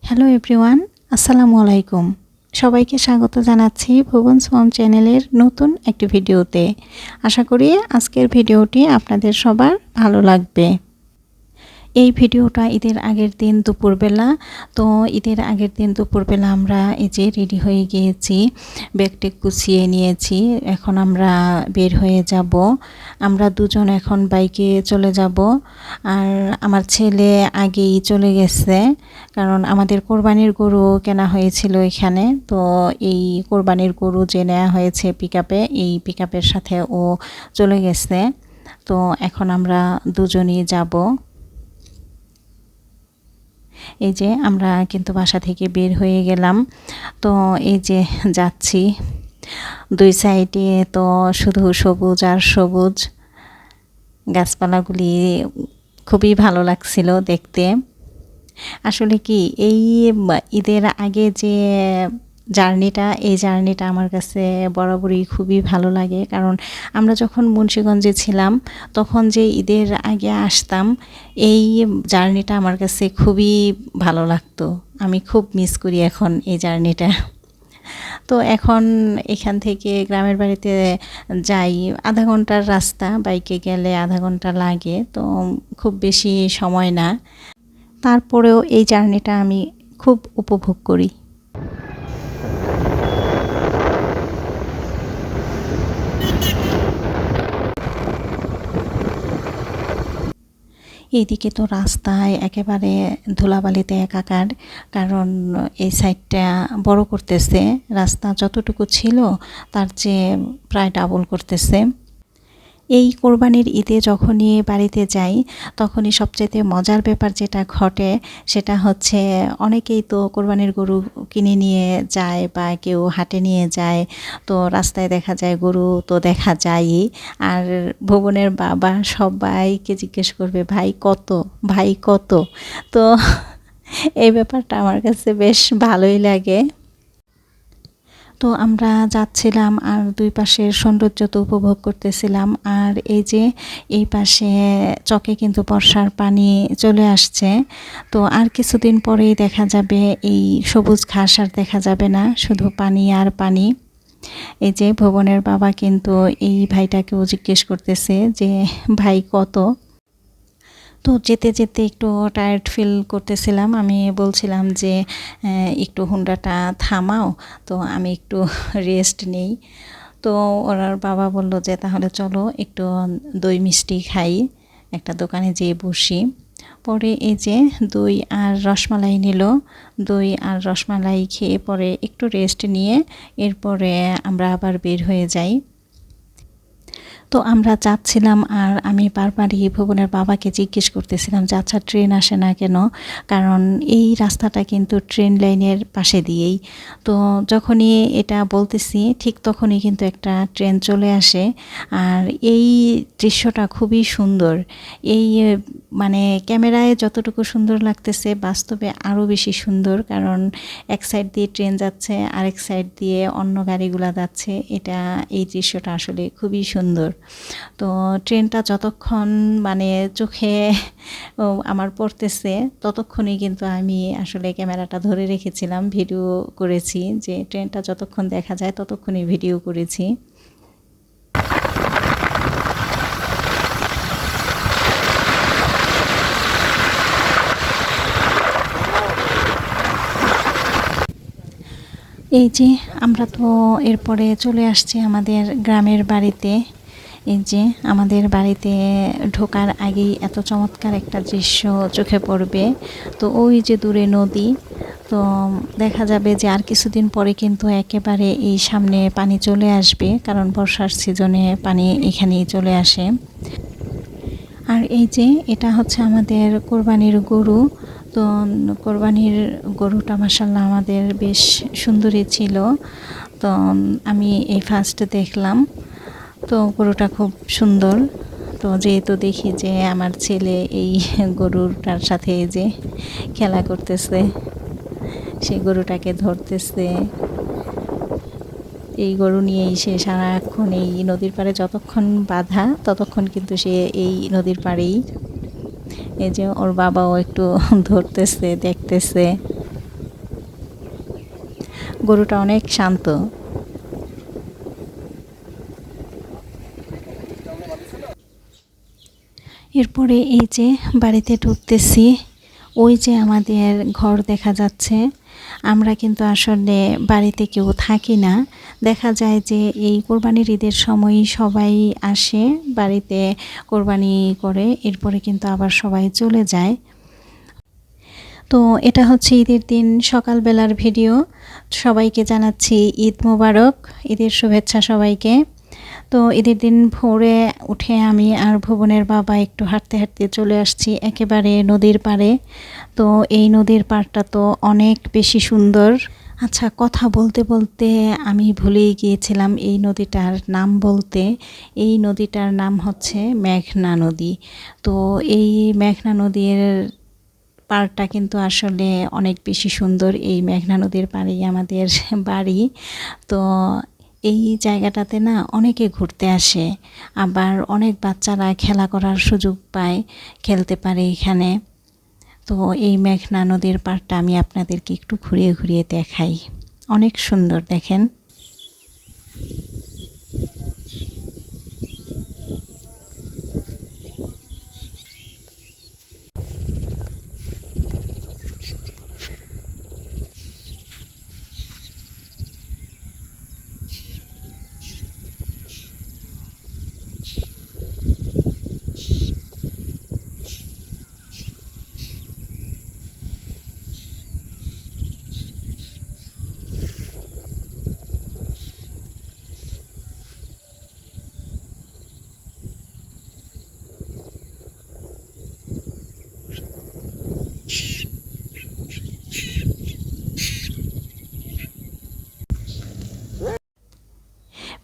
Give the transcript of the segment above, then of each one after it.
Hello everyone, আসসালামু আলাইকুম। সবাইকে স্বাগত জানাচ্ছি ভুবনস মম চ্যানেলের নতুন একটি ভিডিওতে। আশা করি আজকের ভিডিওটি আপনাদের সবার ভালো লাগবে। এই ভিডিওটা ঈদের আগের দিন দুপুরবেলা। তো ঈদের আগের দিন দুপুরবেলা আমরা এই যে রেডি হয়ে গিয়েছি, ব্যাগটেক গুছিয়ে নিয়েছি। এখন আমরা বের হয়ে যাব। আমরা দুজন এখন বাইকে চলে যাব। আর আমার ছেলে আগেই চলে গেছে, কারণ আমাদের কোরবানির গরু কেনা হয়েছিল এখানে। তো এই কোরবানির গরু যে নেওয়া হয়েছে পিকআপে, এই পিকআপের সাথে ও চলে গেছে। তো এখন আমরা দুজনই যাব। এই যে আমরা কিন্তু বাসা থেকে বের হয়ে গেলাম। তো এই যে যাচ্ছি, দুই সাইডে তো শুধু সবুজ আর সবুজ, গাছপালাগুলি খুবই ভালো লাগছিল দেখতে। আসলে কি এই ঈদের আগে যে এই জার্নিটা আমার কাছে বরাবরই খুবই ভালো লাগে, কারণ আমরা যখন মুন্সিগঞ্জে ছিলাম তখন যে ঈদের আগে আসতাম, এই জার্নিটা আমার কাছে খুবই ভালো লাগতো। আমি খুব মিস করি এখন এই জার্নিটা। তো এখন এখান থেকে গ্রামের বাড়িতে যাই, আধা ঘন্টার রাস্তা, বাইকে গেলে আধা ঘন্টা লাগে, তো খুব বেশি সময় না। তারপরেও এই জার্নিটা আমি খুব উপভোগ করি। এইদিকে তো রাস্তায় একেবারে ধুলাবালিতে একাকার, কারণ এই সাইডটা বড় করতেছে। রাস্তা যতটুকু ছিল তার চেয়ে প্রায় ডাবল করতেছে। এই কোরবানির ঈদে যখনই বাড়িতে যাই, তখনই সবচেয়ে মজার ব্যাপার যেটা ঘটে সেটা হচ্ছে, অনেকেই তো কোরবানির গরু কিনে নিয়ে যায় বা কেউ হাটে নিয়ে যায়। তো রাস্তায় দেখা যায় গরু তো দেখা যায়ই, আর ভুবনের বাবা সবাইকে জিজ্ঞেস করবে, ভাই কত, ভাই কত। তো এই ব্যাপারটা আমার কাছে বেশ ভালোই লাগে। তো আমরা যাচ্ছিলাম আর দুই পাশের সৌন্দর্য তো উপভোগ করতেছিলাম। আর এই যে এই পাশে চকে কিন্তু বর্ষার পানি চলে আসছে। তো আর কিছুদিন পরেই দেখা যাবে এই সবুজ ঘাস আর দেখা যাবে না, শুধু পানি আর পানি। এই যে ভুবনের বাবা কিন্তু এই ভাইটাকেও জিজ্ঞেস করতেছে যে ভাই কত। তো যেতে যেতে একটু টায়ার্ড ফিল করতেছিলাম। আমি বলছিলাম যে একটু হুন্ডাটা থামাও, তো আমি একটু রেস্ট নেই। তো ওর বাবা বলল যে তাহলে চলো একটু দই মিষ্টি খাই, একটা দোকানে যেয়ে বসি। পরে এই যে দই আর রসমালাই নিল। দই আর রসমালাই খেয়ে পরে একটু রেস্ট নিয়ে এরপরে আমরা আবার বের হয়ে যাই। তো আমরা যাচ্ছিলাম আর আমি বারবারই ভুবনের বাবাকে জিজ্ঞেস করতেছিলাম যে আচ্ছা ট্রেন আসে না কেন, কারণ এই রাস্তাটা কিন্তু ট্রেন লাইনের পাশে দিয়েই। তো যখনই এটা বলতেছি ঠিক তখনই কিন্তু একটা ট্রেন চলে আসে। আর এই দৃশ্যটা খুবই সুন্দর। এই মানে ক্যামেরায় যতটুকু সুন্দর লাগতেছে বাস্তবে আরও বেশি সুন্দর, কারণ এক সাইড দিয়ে ট্রেন যাচ্ছে, আরেক সাইড দিয়ে অন্য গাড়িগুলো যাচ্ছে। এই দৃশ্যটা আসলে খুবই সুন্দর। তো ট্রেনটা যতক্ষণ মানে চোখে আমার পড়তেছে ততক্ষণই কিন্তু আমি আসলে ক্যামেরাটা ধরে রেখেছিলাম, ভিডিও করেছি। যে ট্রেনটা যতক্ষণ দেখা যায় ততক্ষণই ভিডিও করেছি। এই যে আমরা তো এরপরে চলে আসছি আমাদের গ্রামের বাড়িতে। এই যে আমাদের বাড়িতে ঢোকার আগেই এত চমৎকার একটা দৃশ্য চোখে পড়বে। তো ওই যে দূরে নদী, তো দেখা যাবে যে আর কিছুদিন পরে কিন্তু একেবারে এই সামনে পানি চলে আসবে, কারণ বর্ষার সিজনে পানি এখানেই চলে আসে। আর এই যে এটা হচ্ছে আমাদের কোরবানির গরু। তো কোরবানির গরুটা মাশাআল্লাহ আমাদের বেশ সুন্দরী ছিল। তো আমি এই ফার্স্ট দেখলাম, তো গরুটা খুব সুন্দর। তো যেহেতু দেখি যে আমার ছেলে এই গরুটার সাথে এই যে খেলা করতেছে, সেই গরুটাকে ধরতেছে। এই গরু নিয়েই সে সারাক্ষণ এই নদীর পাড়ে, যতক্ষণ বাঁধা ততক্ষণ কিন্তু সে এই নদীর পাড়েই। এই যে ওর বাবাও একটু ধরতেছে, দেখতেছে। গরুটা অনেক শান্ত। এরপরে এই যে বাড়িতে ঢুকতেছি, ওই যে আমাদের ঘর দেখা যাচ্ছে। আমরা কিন্তু আসলে বাড়িতে কেউ থাকি না। দেখা যায় যে এই কোরবানির ঈদের সময়ই সবাই আসে বাড়িতে, কোরবানি করে এরপরে কিন্তু আবার সবাই চলে যায়। তো এটা হচ্ছে ঈদের দিন সকালবেলার ভিডিও। সবাইকে জানাচ্ছি ঈদ মোবারক, ঈদের শুভেচ্ছা সবাইকে। তো ঈদের দিন ভোরে উঠে আমি আর ভুবনের বাবা একটু হাঁটতে হাঁটতে চলে আসছি একেবারে নদীর পাড়ে। তো এই নদীর পাড়টা তো অনেক বেশি সুন্দর। আচ্ছা, কথা বলতে বলতে আমি ভুলেই গিয়েছিলাম এই নদীটার নাম বলতে। এই নদীটার নাম হচ্ছে মেঘনা নদী। তো এই মেঘনা নদীর পাড়টা কিন্তু আসলে অনেক বেশি সুন্দর। এই মেঘনা নদীর পাড়েই আমাদের বাড়ি। তো এই জায়গাটাতে না অনেকে ঘুরতে আসে, আবার অনেক বাচ্চারা খেলা করার সুযোগ পায়, খেলতে পারে এখানে। তো এই মেঘনা নদীর পাড়টা আমি আপনাদেরকে একটু ঘুরিয়ে ঘুরিয়ে দেখাই, অনেক সুন্দর দেখেন।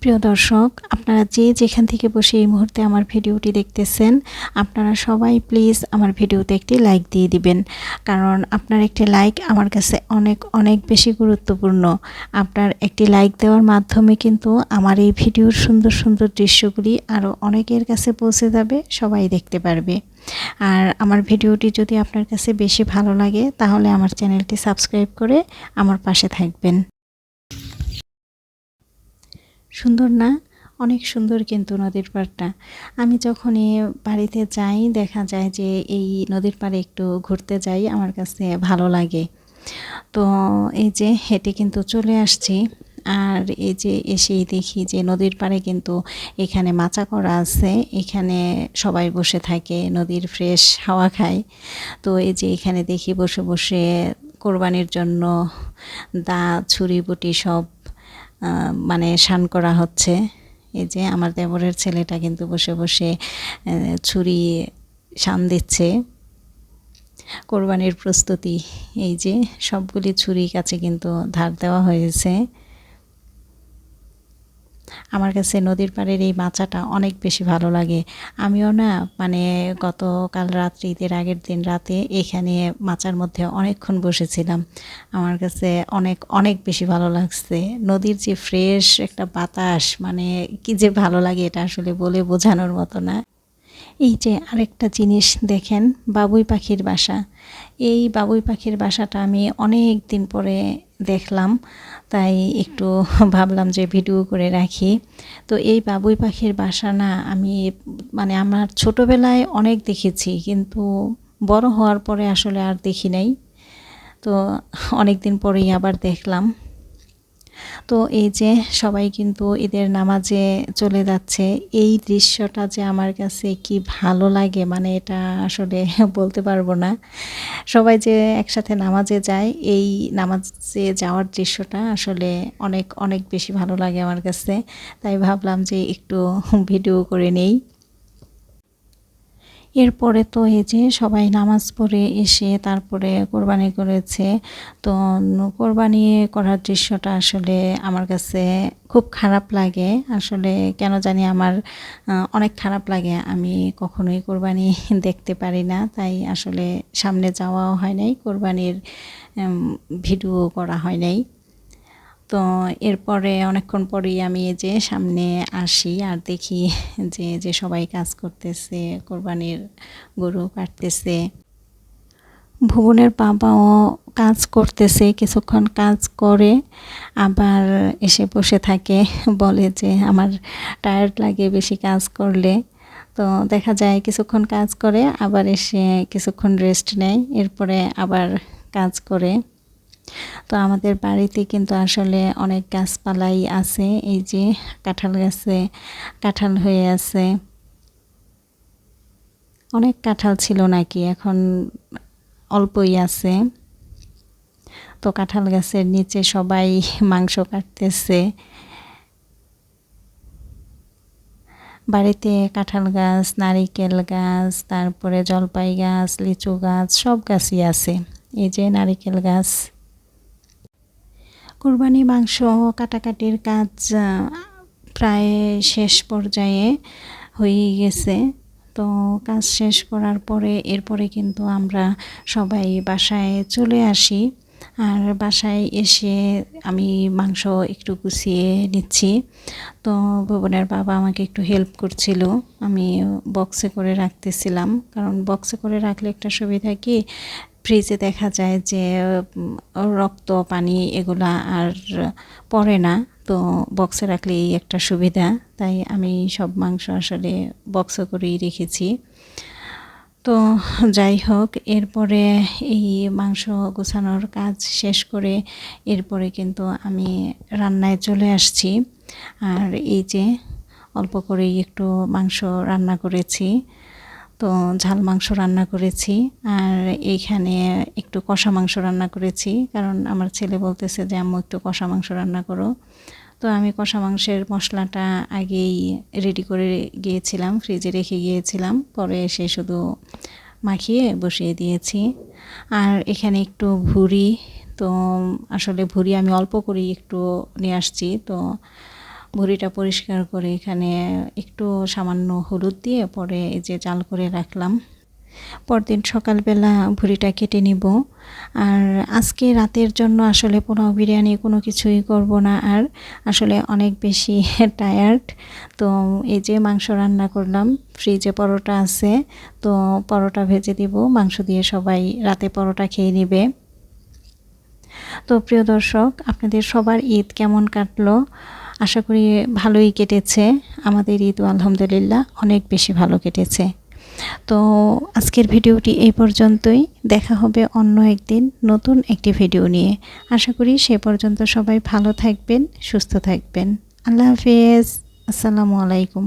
প্রিয় দর্শক, আপনারা যে যেখান থেকে বসে এই মুহূর্তে আমার ভিডিওটি দেখতেছেন, আপনারা সবাই প্লিজ আমার ভিডিওতে একটি লাইক দিয়ে দিবেন। কারণ আপনার একটি লাইক আমার কাছে অনেক অনেক বেশি গুরুত্বপূর্ণ। আপনার একটি লাইক দেওয়ার মাধ্যমে কিন্তু আমার এই ভিডিওর সুন্দর সুন্দর দৃশ্যগুলি আরও অনেকের কাছে পৌঁছে যাবে, সবাই দেখতে পারবে। আর আমার ভিডিওটি যদি আপনার কাছে বেশি ভালো লাগে তাহলে আমার চ্যানেলটি সাবস্ক্রাইব করে আমার পাশে থাকবেন। সুন্দর না? অনেক সুন্দর কিন্তু নদীর পাড়টা। আমি যখনই বাড়িতে যাই দেখা যায় যে এই নদীর পাড়ে একটু ঘুরতে যাই, আমার কাছে ভালো লাগে। তো এই যে হেঁটে কিন্তু চলে আসছি। আর এই যে এসেই দেখি যে নদীর পাড়ে কিন্তু এখানে মাচা করা আছে, এখানে সবাই বসে থাকে, নদীর ফ্রেশ হাওয়া খায়। তো এই যে এখানে দেখি বসে বসে কোরবানির জন্য দা, ছুরি, বটি সব মানে শান করা হচ্ছে। এই যে আমার দেবরের ছেলেটা কিন্তু বসে বসে ছুরি শান দিচ্ছে, কোরবানির প্রস্তুতি। এই যে সবগুলি ছুরি কাছে কিন্তু ধার দেওয়া হয়েছে। আমার কাছে নদীর পাড়ের এই মাচাটা অনেক বেশি ভালো লাগে। আমিও না মানে গতকাল রাত্রি, ঈদের আগের দিন রাতে এখানে মাচার মধ্যে অনেকক্ষণ বসেছিলাম। আমার কাছে অনেক অনেক বেশি ভালো লাগছে। নদীর যে ফ্রেশ একটা বাতাস, মানে কি যে ভালো লাগে এটা আসলে বলে বোঝানোর মতো না। এই যে আরেকটা জিনিস দেখেন, বাবুই পাখির বাসা। এই বাবুই পাখির বাসাটা আমি অনেক দিন পরে দেখলাম, তাই একটু ভাবলাম যে ভিডিও করে রাখি। তো এই বাবুই পাখির বাসা না আমি মানে আমার ছোটোবেলায় অনেক দেখেছি, কিন্তু বড় হওয়ার পরে আসলে আর দেখি নাই। তো অনেক দিন পরেই আবার দেখলাম। তো এই যে সবাই কিন্তু ঈদের নামাজে চলে যাচ্ছে। এই দৃশ্যটা যে আমার কাছে কি ভালো লাগে, মানে এটা আসলে বলতে পারবো না। সবাই যে একসাথে নামাজে যায়, এই নামাজে যাওয়ার দৃশ্যটা আসলে অনেক অনেক বেশি ভালো লাগে আমার কাছে। তাই ভাবলাম যে একটু ভিডিও করে নেই। এরপরে তো এই যে সবাই নামাজ পড়ে এসে তারপরে কোরবানি করেছে। তো কোরবানি করার দৃশ্যটা আসলে আমার কাছে খুব খারাপ লাগে। আসলে কেন জানি আমার অনেক খারাপ লাগে। আমি কখনোই কোরবানি দেখতে পারি না, তাই আসলে সামনে যাওয়াও হয় নাই, কোরবানির ভিডিও করা হয় নাই। তো এরপরে অনেকক্ষণ পরেই আমি এই যে সামনে আসি আর দেখি যে সবাই কাজ করতেছে, কোরবানির গরু কাটতেছে। ভুবনের বাবাও কাজ করতেছে, কিছুক্ষণ কাজ করে আবার এসে বসে থাকে, বলে যে আমার টায়ার্ড লাগে বেশি কাজ করলে। তো দেখা যায় কিছুক্ষণ কাজ করে আবার এসে কিছুক্ষণ রেস্ট নেয়, এরপরে আবার কাজ করে। তো আমাদের বাড়িতে কিন্তু আসলে অনেক গাছপালাই আছে, এই যে কাঁঠাল গাছে কাঁঠাল হয়ে আছে। অনেক কাঁঠাল ছিল নাকি, এখন অল্পই আছে। তো কাঁঠাল গাছের নিচে সবাই মাংস কাটতেছে। বাড়িতে কাঁঠাল গাছ, নারিকেল গাছ, তারপরে জলপাই গাছ, লিচু গাছ, সব গাছই আছে। এই যে নারিকেল গাছ। কুরবানি মাংস কাটাকাটির কাজ প্রায় শেষ পর্যায়ে হয়ে গেছে। তো কাজ শেষ করার পরে এরপরে কিন্তু আমরা সবাই বাসায় চলে আসি। আর বাসায় এসে আমি মাংস একটু গুছিয়ে নিচ্ছি। তো ভুবনের বাবা আমাকে একটু হেল্প করছিল, আমি বক্সে করে রাখতেছিলাম, কারণ বক্সে করে রাখলে একটা সুবিধা কি, ফ্রিজে দেখা যায় যে রক্ত পানি এগুলা আর পড়ে না। তো বক্সে রাখলে এই একটা সুবিধা, তাই আমি সব মাংস আসলে বক্সে করেই রেখেছি। তো যাই হোক, এরপরে এই মাংস গোছানোর কাজ শেষ করে এরপরে কিন্তু আমি রান্নায় চলে আসছি। আর এই যে অল্প করেই একটু মাংস রান্না করেছি, তো ঝাল মাংস রান্না করেছি। আর এইখানে একটু কষা মাংস রান্না করেছি, কারণ আমার ছেলে বলতেছে যে আম্মু একটু কষা মাংস রান্না করো। তো আমি কষা মাংসের মশলাটা আগেই রেডি করে গিয়েছিলাম, ফ্রিজে রেখে গিয়েছিলাম, পরে এসে শুধু মাখিয়ে বসিয়ে দিয়েছি। আর এখানে একটু ভুঁড়ি, তো আসলে ভুঁড়ি আমি অল্প করেই একটু নিয়ে আসছি। তো ভুঁড়িটা পরিষ্কার করে এখানে একটু সামান্য হলুদ দিয়ে পরে এই যে জাল করে রাখলাম। পরদিন সকালবেলা ভুঁড়িটা কেটে নিব। আর আজকে রাতের জন্য আসলে পোলাও বিরিয়ানি কোনো কিছুই করব না, আর আসলে অনেক বেশি টায়ার্ড। তো এই যে মাংস রান্না করলাম, ফ্রিজে পরোটা আছে, তো পরোটা ভেজে দিব, মাংস দিয়ে সবাই রাতে পরোটা খেয়ে নেবে। তো প্রিয় দর্শক, আপনাদের সবার ঈদ কেমন কাটলো? আশা করি ভালোই কেটেছে। আমাদের ঈদ আলহামদুলিল্লাহ অনেক বেশি ভালো কেটেছে। তো আজকের ভিডিওটি এই পর্যন্তই, দেখা হবে অন্য একদিন নতুন একটি ভিডিও নিয়ে। আশা করি সে পর্যন্ত সবাই ভালো থাকবেন, সুস্থ থাকবেন। আল্লাহ হাফেজ, আসসালামু আলাইকুম।